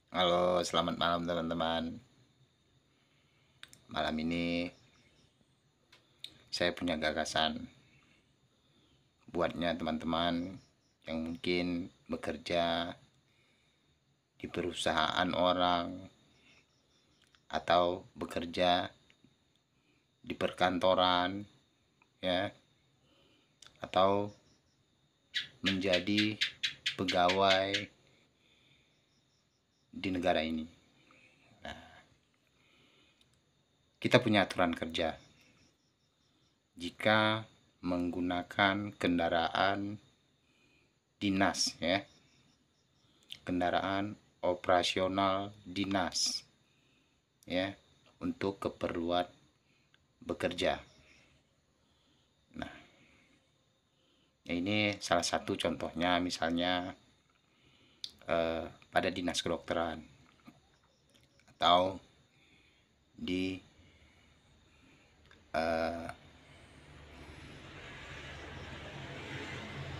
Halo, selamat malam teman-teman. Malam ini saya punya gagasan buatnya teman-teman yang mungkin bekerja di perusahaan orang atau bekerja di perkantoran, ya, atau menjadi pegawai di negara ini. Kita punya aturan kerja. Jika menggunakan kendaraan dinas, ya, kendaraan operasional dinas, ya, untuk keperluan bekerja. Nah, ini salah satu contohnya, misalnya pada dinas kedokteran atau di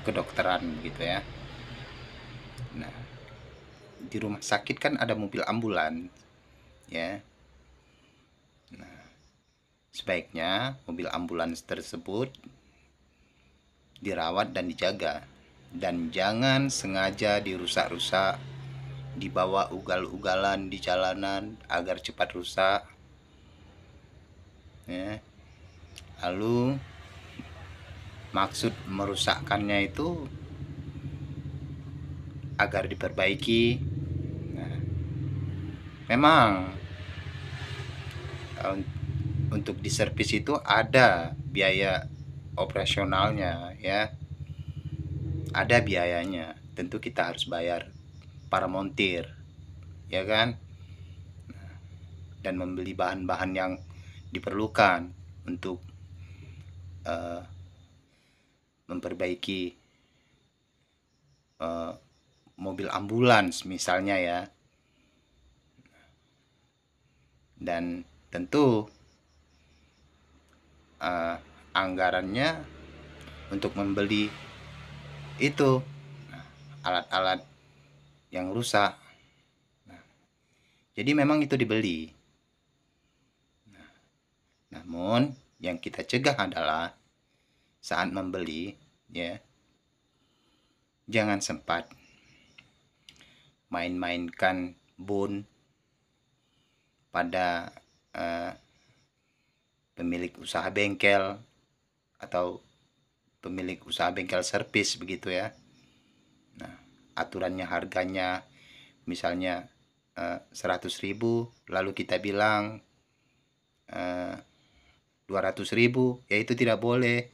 kedokteran gitu ya. Nah, di rumah sakit kan ada mobil ambulan, ya. Sebaiknya mobil ambulans tersebut dirawat dan dijaga, dan jangan sengaja dirusak-rusak, dibawa ugal-ugalan di jalanan agar cepat rusak, ya. Lalu maksud merusakkannya itu agar diperbaiki. Nah, memang untuk diservis itu ada biaya operasionalnya, ya, ada biayanya. Tentu kita harus bayar para montir, ya kan, dan membeli bahan-bahan yang diperlukan untuk memperbaiki mobil ambulans misalnya, ya. Dan tentu anggarannya untuk membeli itu alat-alat yang rusak. Jadi memang itu dibeli. Namun yang kita cegah adalah saat membeli, ya, jangan sempat main-mainkan bon pada pemilik usaha bengkel atau pemilik usaha bengkel servis begitu, ya. Nah, aturannya harganya misalnya 100.000, lalu kita bilang 200.000, ya itu tidak boleh.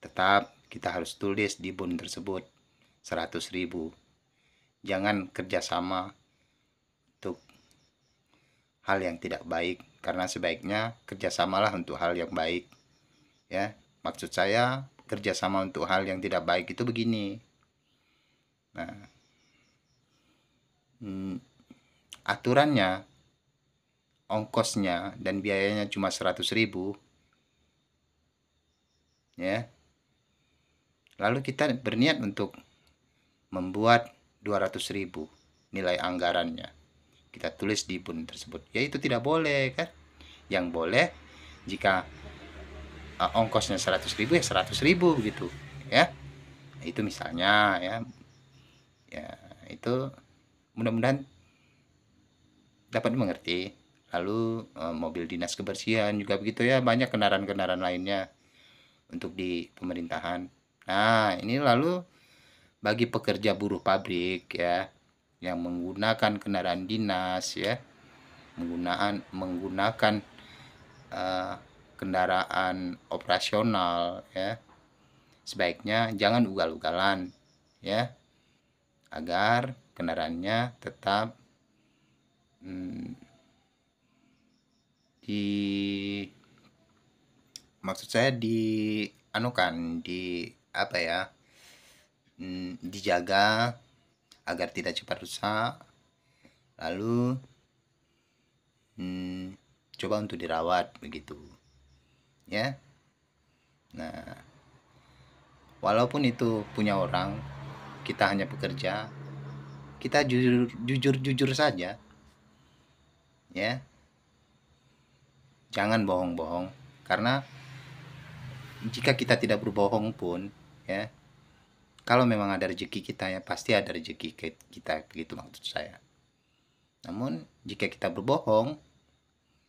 Tetap kita harus tulis di bon tersebut 100.000. Jangan kerjasama untuk hal yang tidak baik, karena sebaiknya kerjasamalah untuk hal yang baik, ya. Maksud saya kerjasama untuk hal yang tidak baik itu begini. Nah, aturannya, ongkosnya dan biayanya cuma 100.000, ya. Lalu kita berniat untuk membuat 200.000 nilai anggarannya. Kita tulis di bon tersebut. Ya itu tidak boleh, kan? Yang boleh jika ongkosnya 100.000, ya 100.000 gitu, ya. Itu misalnya, ya. Ya, itu mudah-mudahan dapat dimengerti. Lalu mobil dinas kebersihan juga begitu, ya. Banyak kendaraan-kendaraan lainnya untuk di pemerintahan. Nah, ini lalu bagi pekerja buruh pabrik, ya, yang menggunakan kendaraan dinas, ya, menggunakan kendaraan operasional, ya, sebaiknya jangan ugal-ugalan, ya, agar kendaraannya tetap di maksud saya di anukan, di apa ya, dijaga agar tidak cepat rusak. Lalu coba untuk dirawat begitu, ya. Nah, walaupun itu punya orang, kita hanya bekerja, kita jujur saja, ya. Jangan bohong-bohong, karena jika kita tidak berbohong pun, ya, kalau memang ada rezeki kita, ya pasti ada rezeki kita, begitu maksud saya. Namun jika kita berbohong,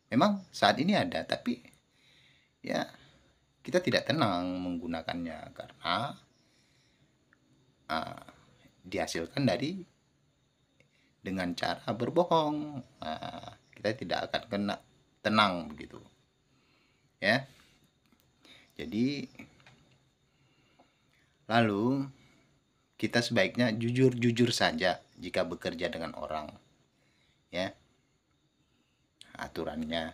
memang saat ini ada, tapi ya kita tidak tenang menggunakannya karena dihasilkan dari dengan cara berbohong. Kita tidak akan kena tenang begitu, ya. Jadi lalu kita sebaiknya jujur saja jika bekerja dengan orang, ya. Aturannya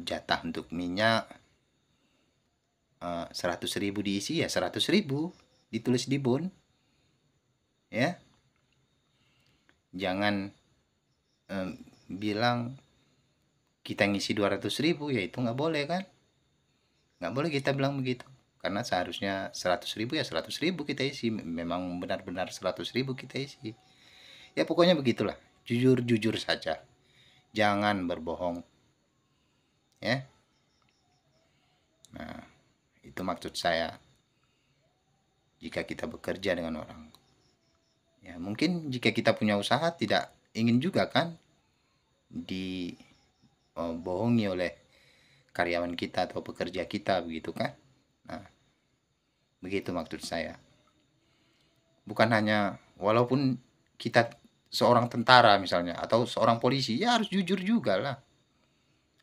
jatah untuk minyak 100.000 diisi, ya 100.000 ditulis di bun, ya. Jangan bilang kita ngisi 200.000, ya itu nggak boleh kan, nggak boleh kita bilang begitu, karena seharusnya 100.000 ya 100.000 kita isi, memang benar-benar 100.000 kita isi, ya pokoknya begitulah. Jujur saja, jangan berbohong, ya. Nah, itu maksud saya jika kita bekerja dengan orang, ya. Mungkin jika kita punya usaha, tidak ingin juga kan dibohongi oleh karyawan kita atau pekerja kita, begitu kan. Nah, begitu maksud saya. Bukan hanya, walaupun kita seorang tentara misalnya, atau seorang polisi, ya harus jujur juga lah.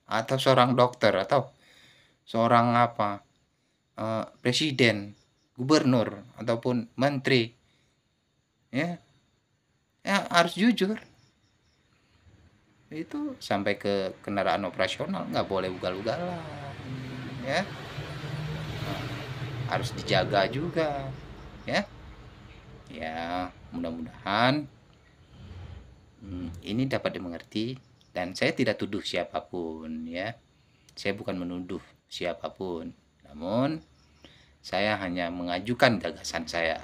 Atau seorang dokter, atau seorang presiden, gubernur, ataupun menteri, ya harus jujur. Itu sampai ke kendaraan operasional nggak boleh ugal-ugalan, ya. Harus dijaga juga, ya. Ya, mudah-mudahan ini dapat dimengerti, dan saya tidak tuduh siapapun, ya. Saya bukan menuduh siapapun, namun saya hanya mengajukan gagasan saya.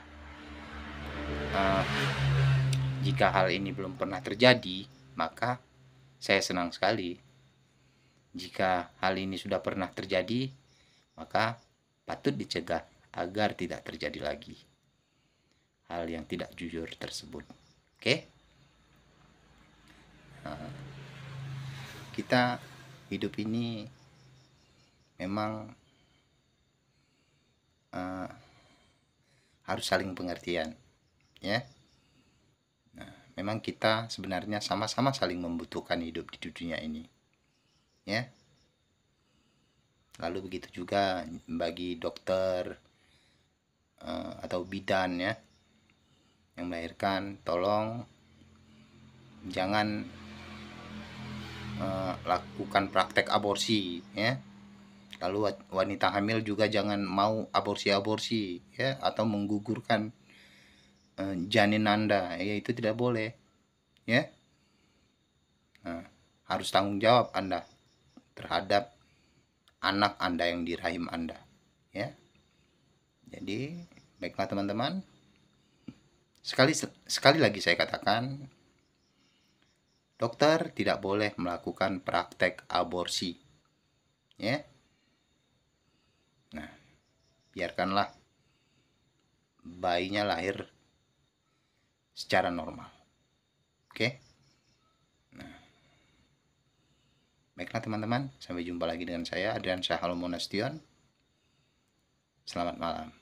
Jika hal ini belum pernah terjadi, maka saya senang sekali. Jika hal ini sudah pernah terjadi, maka patut dicegah agar tidak terjadi lagi hal yang tidak jujur tersebut. Oke? Kita hidup ini memang harus saling pengertian, ya. Nah, memang kita sebenarnya sama-sama saling membutuhkan hidup di dunia ini, ya. Lalu begitu juga bagi dokter atau bidan, ya, yang melahirkan, tolong jangan lakukan praktek aborsi, ya. Lalu wanita hamil juga jangan mau aborsi, ya, atau menggugurkan janin Anda, ya itu tidak boleh, ya. Nah, harus tanggung jawab Anda terhadap anak Anda yang di rahim Anda, ya. Jadi baiklah teman-teman, sekali lagi saya katakan, dokter tidak boleh melakukan praktek aborsi, ya. Nah, biarkanlah bayinya lahir secara normal, oke. Nah, baiklah teman-teman, sampai jumpa lagi dengan saya Adrian Syah Halomonastion. Selamat malam.